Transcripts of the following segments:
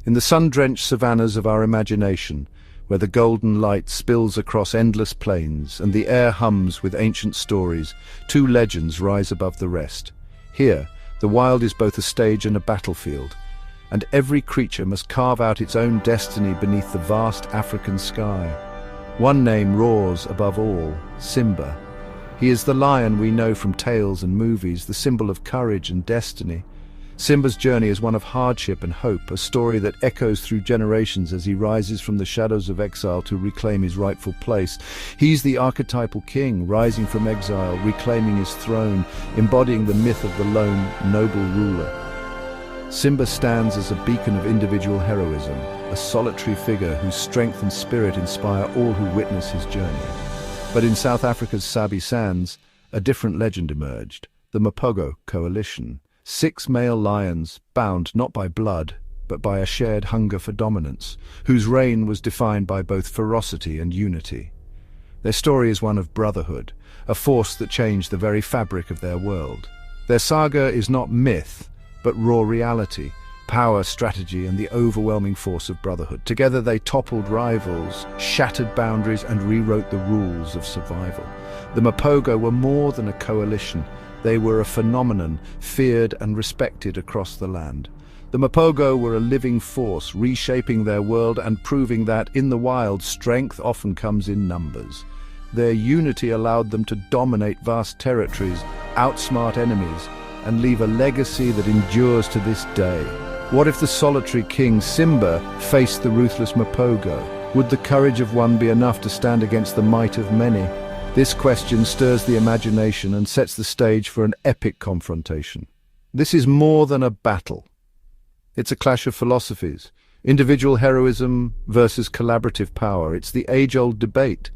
In the sun-drenched savannas of our imagination, where the golden light spills across endless plains and the air hums with ancient stories, two legends rise above the rest. Here, the wild is both a stage and a battlefield, and every creature must carve out its own destiny beneath the vast African sky. One name roars above all: Simba. He is the lion we know from tales and movies, the symbol of courage and destiny. Simba's journey is one of hardship and hope, a story that echoes through generations as he rises from the shadows of exile to reclaim his rightful place. He's the archetypal king, rising from exile, reclaiming his throne, embodying the myth of the lone, noble ruler. Simba stands as a beacon of individual heroism, a solitary figure whose strength and spirit inspire all who witness his journey. But in South Africa's Sabi Sands, a different legend emerged: the Mapogo Coalition. 6 male lions, bound not by blood, but by a shared hunger for dominance, whose reign was defined by both ferocity and unity. Their story is one of brotherhood, a force that changed the very fabric of their world. Their saga is not myth, but raw reality, power, strategy, and the overwhelming force of brotherhood. Together they toppled rivals, shattered boundaries, and rewrote the rules of survival. The Mapogo were more than a coalition. They were a phenomenon, feared and respected across the land. The Mapogo were a living force, reshaping their world and proving that, in the wild, strength often comes in numbers. Their unity allowed them to dominate vast territories, outsmart enemies, and leave a legacy that endures to this day. What if the solitary king, Simba, faced the ruthless Mapogo? Would the courage of one be enough to stand against the might of many? This question stirs the imagination and sets the stage for an epic confrontation. This is more than a battle. It's a clash of philosophies, individual heroism versus collaborative power. It's the age-old debate.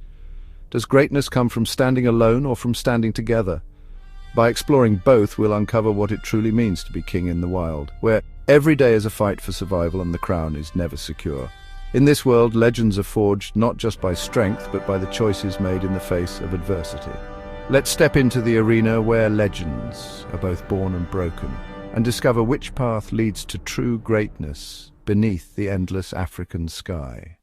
Does greatness come from standing alone or from standing together? By exploring both, we'll uncover what it truly means to be king in the wild, where every day is a fight for survival and the crown is never secure. In this world, legends are forged not just by strength, but by the choices made in the face of adversity. Let's step into the arena where legends are both born and broken, and discover which path leads to true greatness beneath the endless African sky.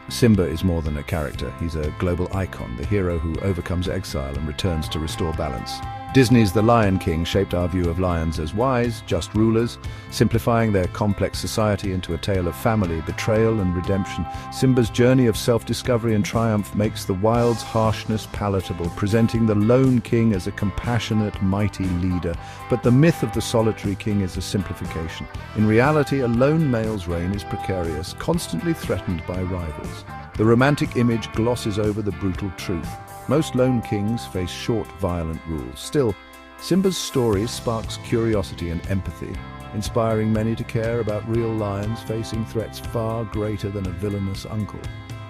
Simba is more than a character. He's a global icon, the hero who overcomes exile and returns to restore balance. Disney's The Lion King shaped our view of lions as wise, just rulers, simplifying their complex society into a tale of family, betrayal, and redemption. Simba's journey of self-discovery and triumph makes the wild's harshness palatable, presenting the lone king as a compassionate, mighty leader. But the myth of the solitary king is a simplification. In reality, a lone male's reign is precarious, constantly threatened by rivals. The romantic image glosses over the brutal truth. Most lone kings face short, violent rules. Still, Simba's story sparks curiosity and empathy, inspiring many to care about real lions facing threats far greater than a villainous uncle.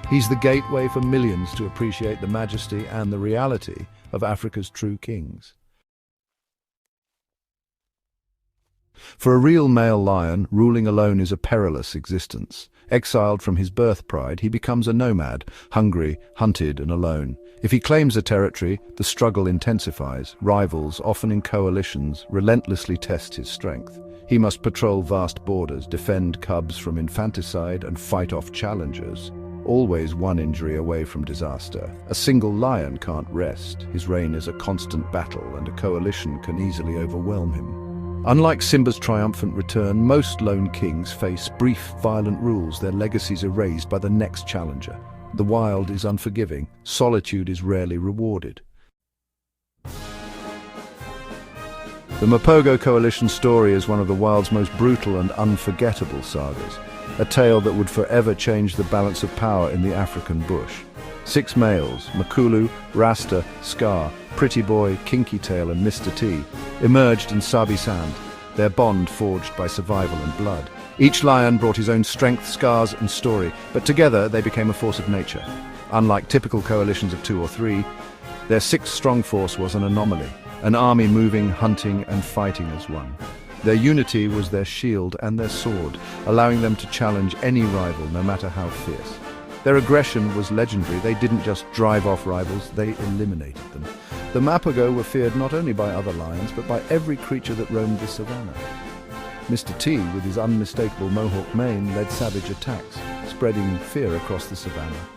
He's the gateway for millions to appreciate the majesty and the reality of Africa's true kings. For a real male lion, ruling alone is a perilous existence. Exiled from his birth pride, he becomes a nomad, hungry, hunted, and alone. If he claims a territory, the struggle intensifies. Rivals, often in coalitions, relentlessly test his strength. He must patrol vast borders, defend cubs from infanticide, and fight off challengers. Always one injury away from disaster. A single lion can't rest. His reign is a constant battle, and a coalition can easily overwhelm him. Unlike Simba's triumphant return, most lone kings face brief, violent rules, their legacies erased by the next challenger. The wild is unforgiving. Solitude is rarely rewarded. The Mapogo Coalition story is one of the wild's most brutal and unforgettable sagas, a tale that would forever change the balance of power in the African bush. 6 males, Makulu, Rasta, Scar, Pretty Boy, Kinky Tail, and Mr. T, emerged in Sabi Sands, their bond forged by survival and blood. Each lion brought his own strength, scars, and story, but together they became a force of nature. Unlike typical coalitions of 2 or 3, their 6-strong force was an anomaly, an army moving, hunting, and fighting as one. Their unity was their shield and their sword, allowing them to challenge any rival, no matter how fierce. Their aggression was legendary. They didn't just drive off rivals, they eliminated them. The Mapogo were feared not only by other lions, but by every creature that roamed the savannah. Mr. T, with his unmistakable mohawk mane, led savage attacks, spreading fear across the savannah.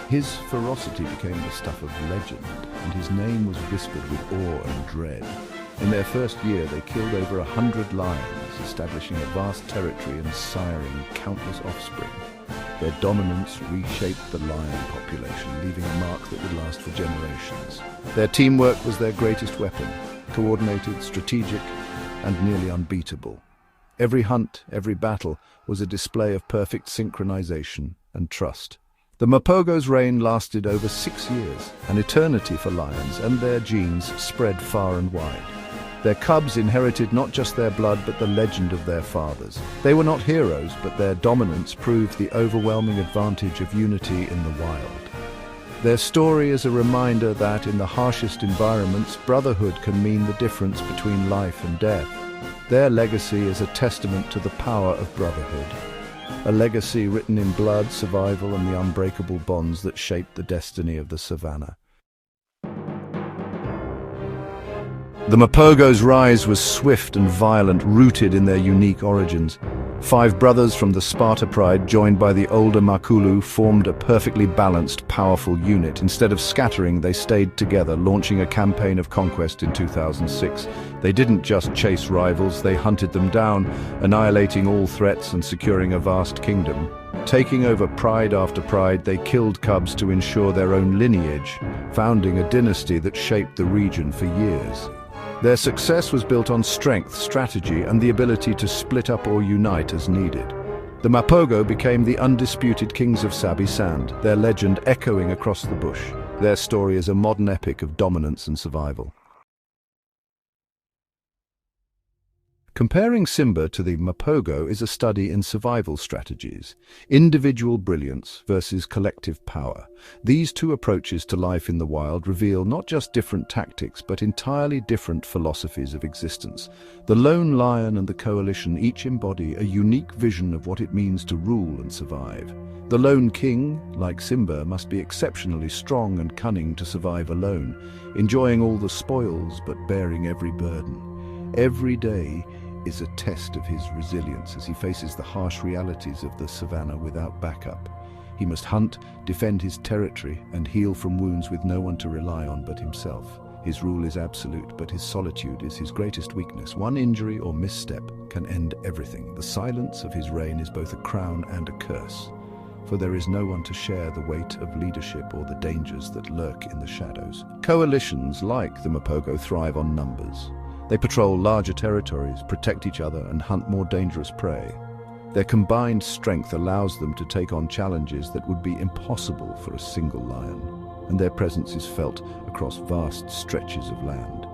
His ferocity became the stuff of legend, and his name was whispered with awe and dread. In their first year, they killed over 100 lions, establishing a vast territory and siring countless offspring. Their dominance reshaped the lion population, leaving a mark that would last for generations. Their teamwork was their greatest weapon, coordinated, strategic, and nearly unbeatable. Every hunt, every battle, was a display of perfect synchronization and trust. The Mapogo's reign lasted over 6 years, an eternity for lions, and their genes spread far and wide. Their cubs inherited not just their blood but the legend of their fathers. They were not heroes, but their dominance proved the overwhelming advantage of unity in the wild. Their story is a reminder that in the harshest environments, brotherhood can mean the difference between life and death. Their legacy is a testament to the power of brotherhood. A legacy written in blood, survival, and the unbreakable bonds that shaped the destiny of the savannah. The Mapogo's rise was swift and violent, rooted in their unique origins. 5 brothers from the Sparta Pride, joined by the older Makulu, formed a perfectly balanced, powerful unit. Instead of scattering, they stayed together, launching a campaign of conquest in 2006. They didn't just chase rivals, they hunted them down, annihilating all threats and securing a vast kingdom. Taking over pride after pride, they killed cubs to ensure their own lineage, founding a dynasty that shaped the region for years. Their success was built on strength, strategy, and the ability to split up or unite as needed. The Mapogo became the undisputed kings of Sabi Sands, their legend echoing across the bush. Their story is a modern epic of dominance and survival. Comparing Simba to the Mapogo is a study in survival strategies, individual brilliance versus collective power. These two approaches to life in the wild reveal not just different tactics, but entirely different philosophies of existence. The lone lion and the coalition each embody a unique vision of what it means to rule and survive. The lone king, like Simba, must be exceptionally strong and cunning to survive alone, enjoying all the spoils but bearing every burden. Every day is a test of his resilience as he faces the harsh realities of the savannah without backup. He must hunt, defend his territory, and heal from wounds with no one to rely on but himself. His rule is absolute, but his solitude is his greatest weakness. One injury or misstep can end everything. The silence of his reign is both a crown and a curse, for there is no one to share the weight of leadership or the dangers that lurk in the shadows. Coalitions like the Mapogo thrive on numbers. They patrol larger territories, protect each other, and hunt more dangerous prey. Their combined strength allows them to take on challenges that would be impossible for a single lion, and their presence is felt across vast stretches of land.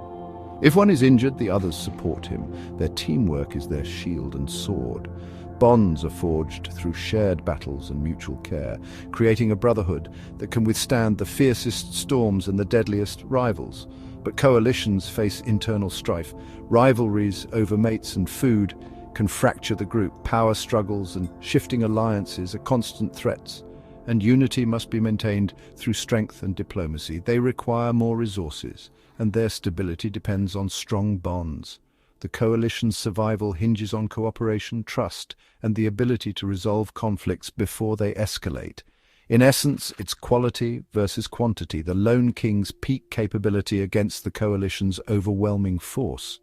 If one is injured, the others support him. Their teamwork is their shield and sword. Bonds are forged through shared battles and mutual care, creating a brotherhood that can withstand the fiercest storms and the deadliest rivals. But coalitions face internal strife. Rivalries over mates and food can fracture the group. Power struggles and shifting alliances are constant threats, and unity must be maintained through strength and diplomacy. They require more resources, and their stability depends on strong bonds. The coalition's survival hinges on cooperation, trust, and the ability to resolve conflicts before they escalate. In essence, it's quality versus quantity, the lone king's peak capability against the coalition's overwhelming force.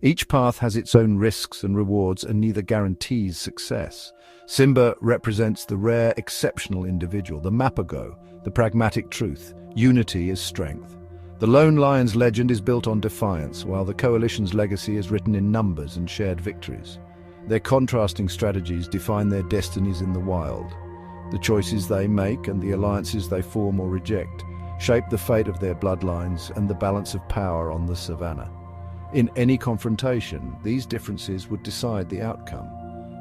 Each path has its own risks and rewards, and neither guarantees success. Simba represents the rare, exceptional individual, the Mapogo, the pragmatic truth. Unity is strength. The lone lion's legend is built on defiance, while the coalition's legacy is written in numbers and shared victories. Their contrasting strategies define their destinies in the wild. The choices they make and the alliances they form or reject shape the fate of their bloodlines and the balance of power on the savannah. In any confrontation, these differences would decide the outcome.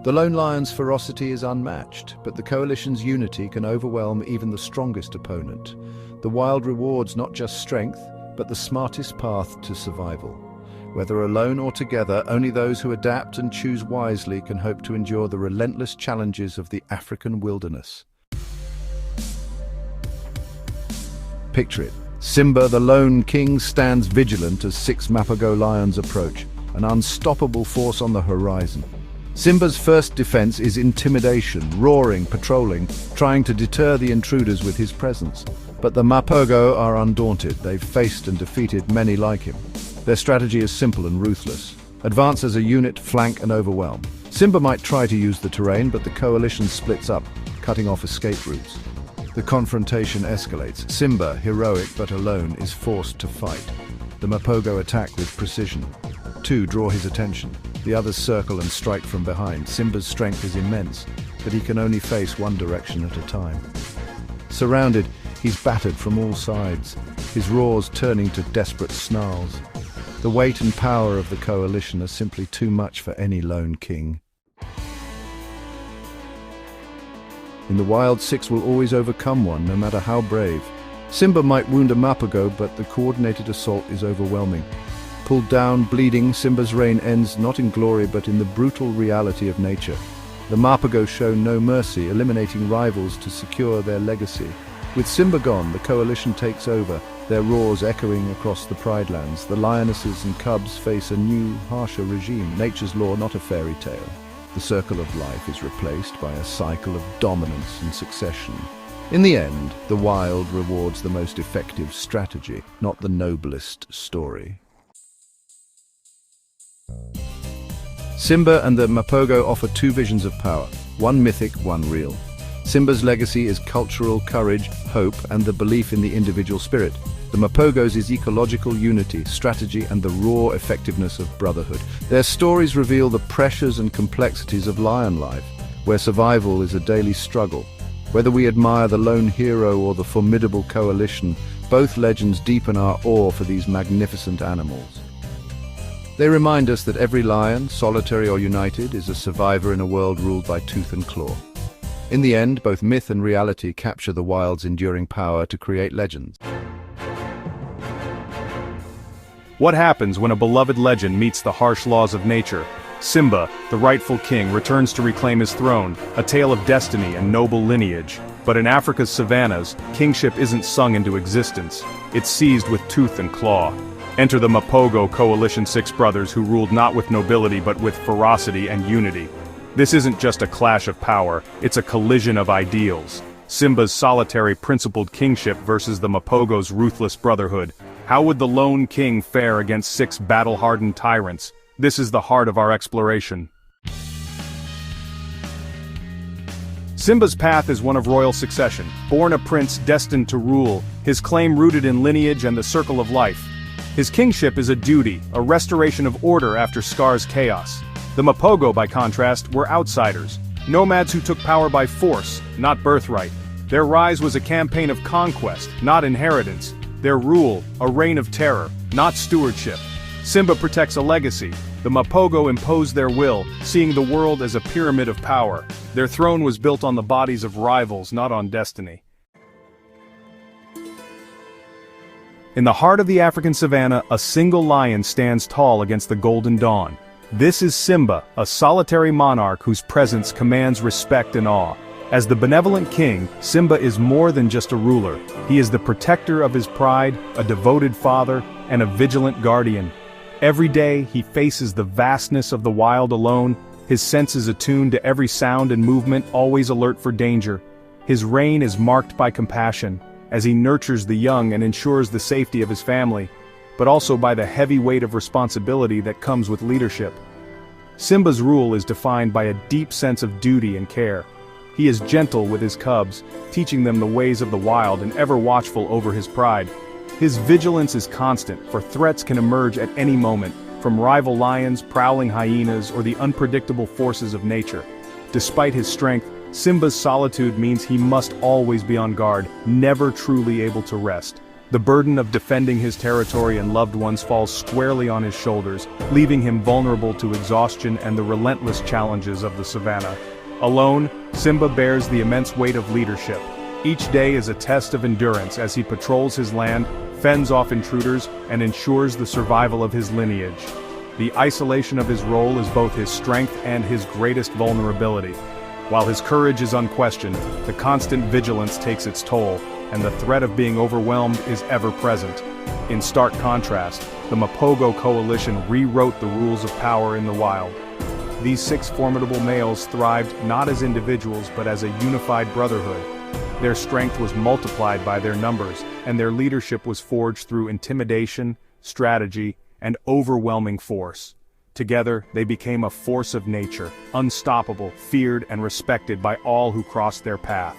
The lone lion's ferocity is unmatched, but the coalition's unity can overwhelm even the strongest opponent. The wild rewards not just strength, but the smartest path to survival. Whether alone or together, only those who adapt and choose wisely can hope to endure the relentless challenges of the African wilderness. Picture it. Simba, the lone king, stands vigilant as 6 Mapogo lions approach. an unstoppable force on the horizon. Simba's first defense is intimidation, roaring, patrolling, trying to deter the intruders with his presence. But the Mapogo are undaunted. They've faced and defeated many like him. Their strategy is simple and ruthless. Advance as a unit, flank and overwhelm. Simba might try to use the terrain, but the coalition splits up, cutting off escape routes. The confrontation escalates. Simba, heroic but alone, is forced to fight. The Mapogo attack with precision. Two draw his attention. The others circle and strike from behind. Simba's strength is immense, but he can only face one direction at a time. Surrounded, he's battered from all sides, his roars turning to desperate snarls. The weight and power of the coalition are simply too much for any lone king. In the wild, six will always overcome one, no matter how brave. Simba might wound a Mapogo, but the coordinated assault is overwhelming. Pulled down, bleeding, Simba's reign ends not in glory but in the brutal reality of nature. The Mapogo show no mercy, eliminating rivals to secure their legacy. With Simba gone, the coalition takes over, their roars echoing across the Pride Lands. The lionesses and cubs face a new, harsher regime, nature's law, not a fairy tale. The circle of life is replaced by a cycle of dominance and succession. In the end, the wild rewards the most effective strategy, not the noblest story. Simba and the Mapogo offer two visions of power, one mythic, one real. Simba's legacy is cultural courage, hope, and the belief in the individual spirit. The Mapogo's is ecological unity, strategy, and the raw effectiveness of brotherhood. Their stories reveal the pressures and complexities of lion life, where survival is a daily struggle. Whether we admire the lone hero or the formidable coalition, both legends deepen our awe for these magnificent animals. They remind us that every lion, solitary or united, is a survivor in a world ruled by tooth and claw. In the end, both myth and reality capture the wild's enduring power to create legends. What happens when a beloved legend meets the harsh laws of nature? Simba, the rightful king, returns to reclaim his throne, a tale of destiny and noble lineage. But in Africa's savannas, kingship isn't sung into existence. It's seized with tooth and claw. Enter the Mapogo coalition, six brothers who ruled not with nobility but with ferocity and unity. This isn't just a clash of power, it's a collision of ideals. Simba's solitary principled kingship versus the Mapogo's ruthless brotherhood. How would the lone king fare against six battle-hardened tyrants? This is the heart of our exploration. Simba's path is one of royal succession, born a prince destined to rule, his claim rooted in lineage and the circle of life. His kingship is a duty, a restoration of order after Scar's chaos. The Mapogo, by contrast, were outsiders, nomads who took power by force, not birthright. Their rise was a campaign of conquest, not inheritance. Their rule, a reign of terror, not stewardship. Simba protects a legacy. The Mapogo impose their will, seeing the world as a pyramid of power. Their throne was built on the bodies of rivals, not on destiny. In the heart of the African savanna, a single lion stands tall against the golden dawn. This is Simba, a solitary monarch whose presence commands respect and awe. As the benevolent king, Simba is more than just a ruler. He is the protector of his pride, a devoted father, and a vigilant guardian. Every day, he faces the vastness of the wild alone, his senses attuned to every sound and movement, always alert for danger. His reign is marked by compassion, as he nurtures the young and ensures the safety of his family, but also by the heavy weight of responsibility that comes with leadership. Simba's rule is defined by a deep sense of duty and care. He is gentle with his cubs, teaching them the ways of the wild and ever watchful over his pride. His vigilance is constant, for threats can emerge at any moment, from rival lions, prowling hyenas, or the unpredictable forces of nature. Despite his strength, Simba's solitude means he must always be on guard, never truly able to rest. The burden of defending his territory and loved ones falls squarely on his shoulders, leaving him vulnerable to exhaustion and the relentless challenges of the savannah. Alone, Simba bears the immense weight of leadership. Each day is a test of endurance as he patrols his land, fends off intruders, and ensures the survival of his lineage. The isolation of his role is both his strength and his greatest vulnerability. While his courage is unquestioned, the constant vigilance takes its toll, and the threat of being overwhelmed is ever present. In stark contrast, the Mapogo coalition rewrote the rules of power in the wild. These 6 formidable males thrived not as individuals but as a unified brotherhood. Their strength was multiplied by their numbers, and their leadership was forged through intimidation, strategy, and overwhelming force. Together, they became a force of nature, unstoppable, feared, and respected by all who crossed their path.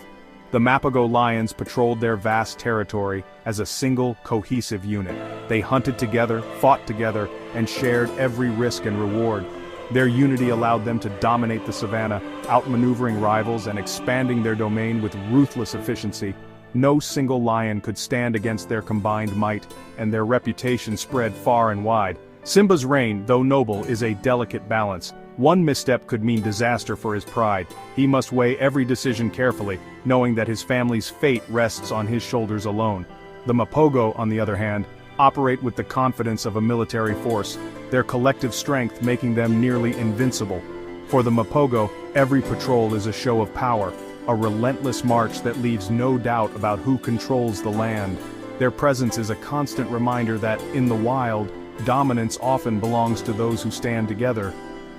The Mapogo Lions patrolled their vast territory as a single, cohesive unit. They hunted together, fought together, and shared every risk and reward. Their unity allowed them to dominate the savanna, outmaneuvering rivals and expanding their domain with ruthless efficiency. No single lion could stand against their combined might, and their reputation spread far and wide. Simba's reign, though noble, is a delicate balance. One misstep could mean disaster for his pride. He must weigh every decision carefully, knowing that his family's fate rests on his shoulders alone. The Mapogo, on the other hand, operate with the confidence of a military force, their collective strength making them nearly invincible. For the Mapogo, every patrol is a show of power, a relentless march that leaves no doubt about who controls the land. Their presence is a constant reminder that, in the wild, dominance often belongs to those who stand together.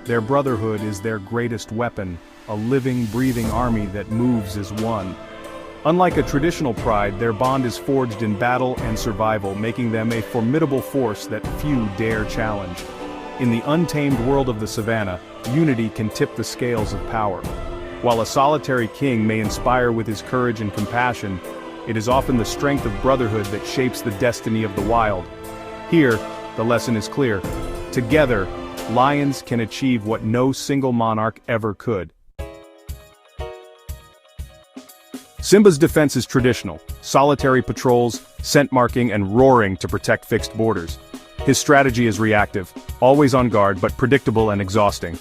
Their brotherhood is their greatest weapon, a living, breathing army that moves as one. Unlike a traditional pride, their bond is forged in battle and survival, making them a formidable force that few dare challenge. In the untamed world of the savanna, unity can tip the scales of power. While a solitary king may inspire with his courage and compassion, it is often the strength of brotherhood that shapes the destiny of the wild. Here, the lesson is clear. Together, lions can achieve what no single monarch ever could. Simba's defense is traditional: solitary patrols, scent marking, and roaring to protect fixed borders. His strategy is reactive, always on guard but predictable and exhausting.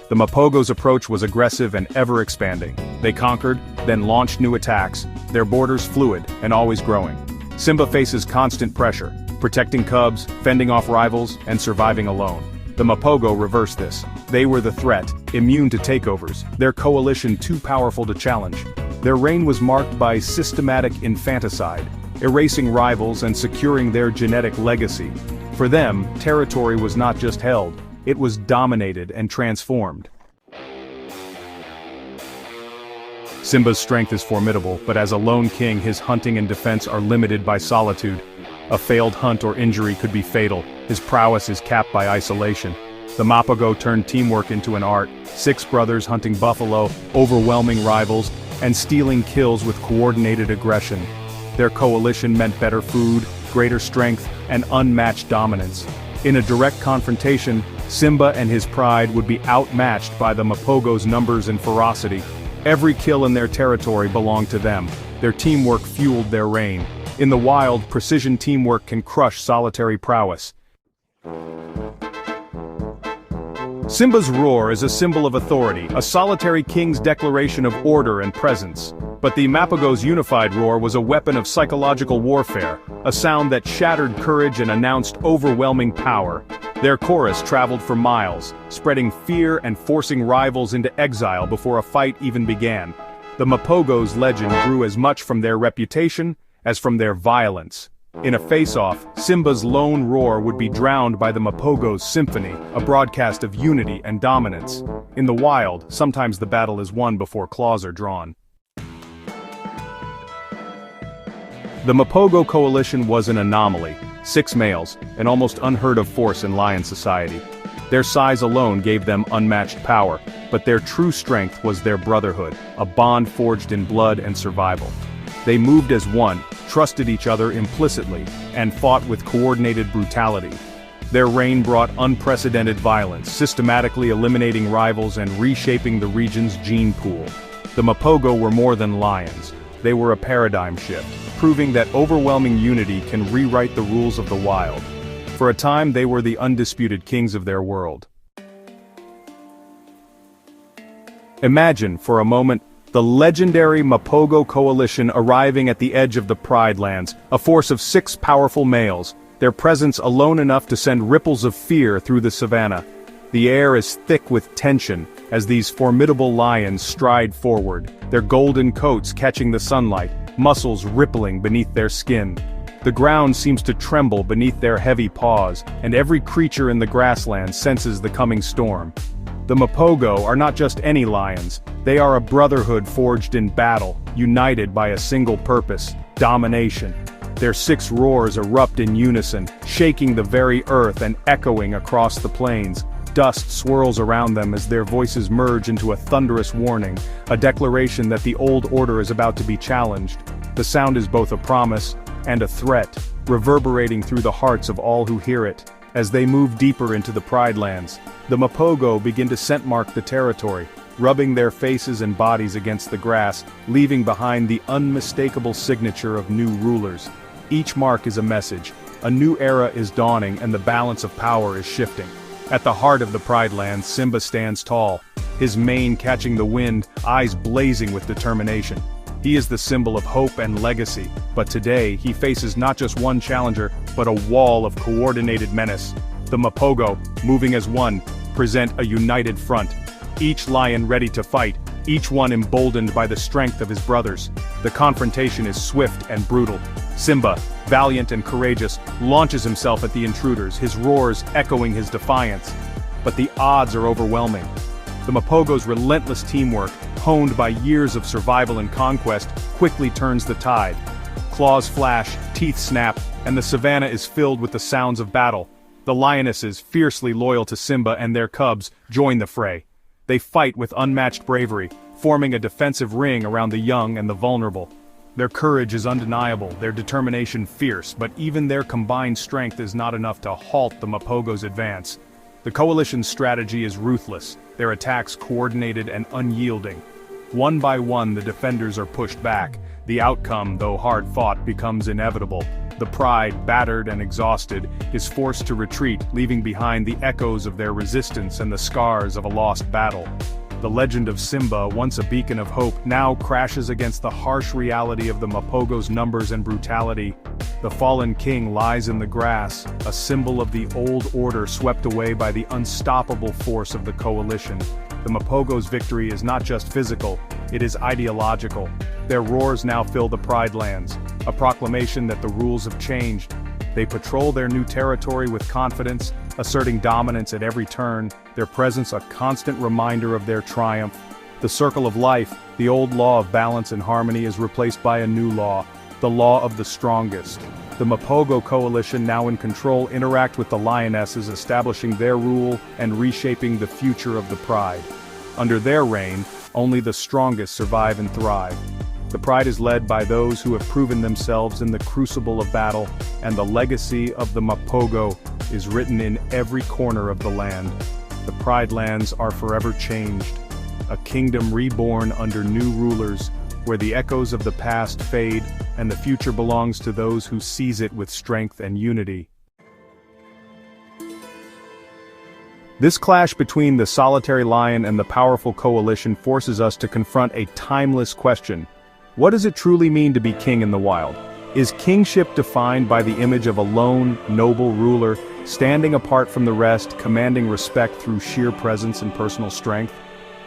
The Mapogo's approach was aggressive and ever-expanding. They conquered, then launched new attacks, their borders fluid and always growing. Simba faces constant pressure, protecting cubs, fending off rivals, and surviving alone. The Mapogo reversed this. They were the threat, immune to takeovers, their coalition too powerful to challenge. Their reign was marked by systematic infanticide, erasing rivals and securing their genetic legacy. For them, territory was not just held, it was dominated and transformed. Simba's strength is formidable, but as a lone king, his hunting and defense are limited by solitude. A failed hunt or injury could be fatal. His prowess is capped by isolation. The Mapogo turned teamwork into an art, 6 brothers hunting buffalo, overwhelming rivals, and stealing kills with coordinated aggression. Their coalition meant better food, greater strength, and unmatched dominance. In a direct confrontation, Simba and his pride would be outmatched by the Mapogo's numbers and ferocity. Every kill in their territory belonged to them. Their teamwork fueled their reign. In the wild, precision teamwork can crush solitary prowess. Simba's roar is a symbol of authority, a solitary king's declaration of order and presence. But the Mapogo's unified roar was a weapon of psychological warfare, a sound that shattered courage and announced overwhelming power. Their chorus traveled for miles, spreading fear and forcing rivals into exile before a fight even began. The Mapogo's legend grew as much from their reputation as from their violence. In a face-off, Simba's lone roar would be drowned by the Mapogo's symphony, a broadcast of unity and dominance. In the wild, sometimes the battle is won before claws are drawn. The Mapogo coalition was an anomaly. 6 males, an almost unheard-of force in lion society. Their size alone gave them unmatched power, but their true strength was their brotherhood, a bond forged in blood and survival. They moved as one, trusted each other implicitly, and fought with coordinated brutality. Their reign brought unprecedented violence, systematically eliminating rivals and reshaping the region's gene pool. The Mapogo were more than lions. They were a paradigm shift, proving that overwhelming unity can rewrite the rules of the wild. For a time, they were the undisputed kings of their world. Imagine, for a moment, the legendary Mapogo coalition arriving at the edge of the Pride Lands, a force of 6 powerful males, their presence alone enough to send ripples of fear through the savanna. The air is thick with tension as these formidable lions stride forward, their golden coats catching the sunlight, muscles rippling beneath their skin. The ground seems to tremble beneath their heavy paws, and every creature in the grassland senses the coming storm. The Mapogo are not just any lions, they are a brotherhood forged in battle, united by a single purpose: domination. Their 6 roars erupt in unison, shaking the very earth and echoing across the plains. Dust swirls around them as their voices merge into a thunderous warning, a declaration that the old order is about to be challenged. The sound is both a promise and a threat, reverberating through the hearts of all who hear it. As they move deeper into the Pride Lands, the Mapogo begin to scent mark the territory, rubbing their faces and bodies against the grass, leaving behind the unmistakable signature of new rulers. Each mark is a message. A new era is dawning and the balance of power is shifting. At the heart of the Pride Lands, Simba stands tall, his mane catching the wind, eyes blazing with determination. He is the symbol of hope and legacy, but today he faces not just one challenger, but a wall of coordinated menace. The Mapogo, moving as one, present a united front. Each lion ready to fight, each one emboldened by the strength of his brothers. The confrontation is swift and brutal. Simba, valiant and courageous, launches himself at the intruders, his roars echoing his defiance. But the odds are overwhelming. The Mapogo's relentless teamwork, honed by years of survival and conquest, quickly turns the tide. Claws flash, teeth snap, and the savannah is filled with the sounds of battle. The lionesses, fiercely loyal to Simba and their cubs, join the fray. They fight with unmatched bravery, forming a defensive ring around the young and the vulnerable. Their courage is undeniable, their determination fierce, but even their combined strength is not enough to halt the Mapogo's advance. The coalition's strategy is ruthless, their attacks coordinated and unyielding. One by one the defenders are pushed back. The outcome, though hard-fought, becomes inevitable. The Pride, battered and exhausted, is forced to retreat, leaving behind the echoes of their resistance and the scars of a lost battle. The legend of Simba, once a beacon of hope, now crashes against the harsh reality of the Mapogo's numbers and brutality. The fallen king lies in the grass, a symbol of the old order swept away by the unstoppable force of the coalition. The Mapogo's victory is not just physical, it is ideological. Their roars now fill the Pride Lands, a proclamation that the rules have changed. They patrol their new territory with confidence, asserting dominance at every turn, their presence a constant reminder of their triumph. The circle of life, the old law of balance and harmony, is replaced by a new law, the law of the strongest. The Mapogo coalition, now in control, interact with the lionesses, establishing their rule and reshaping the future of the Pride. Under their reign, only the strongest survive and thrive. The Pride is led by those who have proven themselves in the crucible of battle, and the legacy of the Mapogo is written in every corner of the land. The Pride Lands are forever changed, a kingdom reborn under new rulers, where the echoes of the past fade, and the future belongs to those who seize it with strength and unity. This clash between the solitary lion and the powerful coalition forces us to confront a timeless question. What does it truly mean to be king in the wild? Is kingship defined by the image of a lone, noble ruler, standing apart from the rest, commanding respect through sheer presence and personal strength?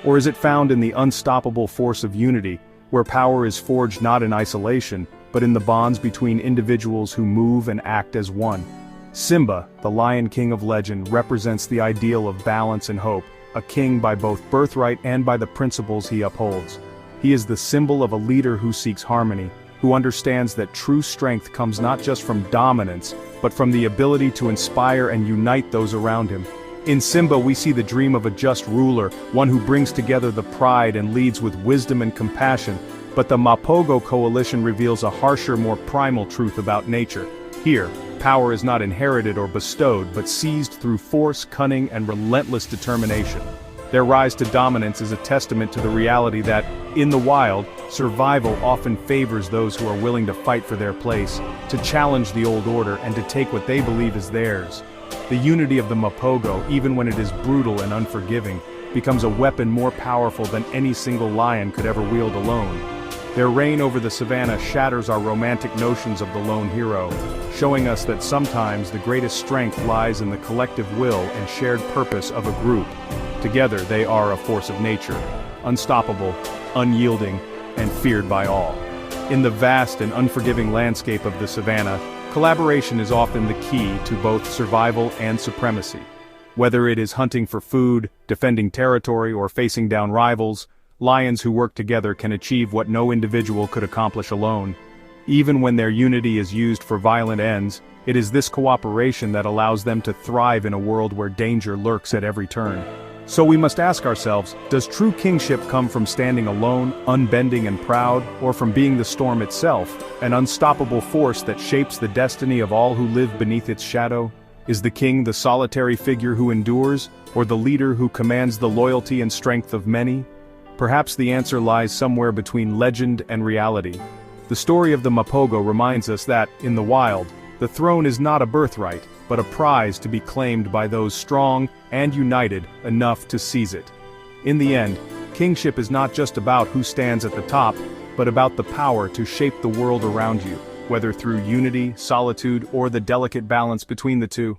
Or is it found in the unstoppable force of unity, where power is forged not in isolation, but in the bonds between individuals who move and act as one? Simba, the Lion King of legend, represents the ideal of balance and hope, a king by both birthright and by the principles he upholds. He is the symbol of a leader who seeks harmony, who understands that true strength comes not just from dominance, but from the ability to inspire and unite those around him. In Simba we see the dream of a just ruler, one who brings together the pride and leads with wisdom and compassion, but the Mapogo coalition reveals a harsher, more primal truth about nature. Here, power is not inherited or bestowed, but seized through force, cunning, and relentless determination. Their rise to dominance is a testament to the reality that, in the wild, survival often favors those who are willing to fight for their place, to challenge the old order, and to take what they believe is theirs. The unity of the Mapogo, even when it is brutal and unforgiving, becomes a weapon more powerful than any single lion could ever wield alone. Their reign over the savannah shatters our romantic notions of the lone hero, showing us that sometimes the greatest strength lies in the collective will and shared purpose of a group. Together they are a force of nature, unstoppable, unyielding, and feared by all. In the vast and unforgiving landscape of the savannah, Collaboration is often the key to both survival and supremacy. Whether it is hunting for food, defending territory, or facing down rivals, lions who work together can achieve what no individual could accomplish alone. Even when their unity is used for violent ends, it is this cooperation that allows them to thrive in a world where danger lurks at every turn. So we must ask ourselves, does true kingship come from standing alone, unbending and proud, or from being the storm itself, an unstoppable force that shapes the destiny of all who live beneath its shadow? Is the king the solitary figure who endures, or the leader who commands the loyalty and strength of many? Perhaps the answer lies somewhere between legend and reality. The story of the Mapogo reminds us that, in the wild, the throne is not a birthright, but a prize to be claimed by those strong and united enough to seize it. In the end, kingship is not just about who stands at the top, but about the power to shape the world around you, whether through unity, solitude, or the delicate balance between the two.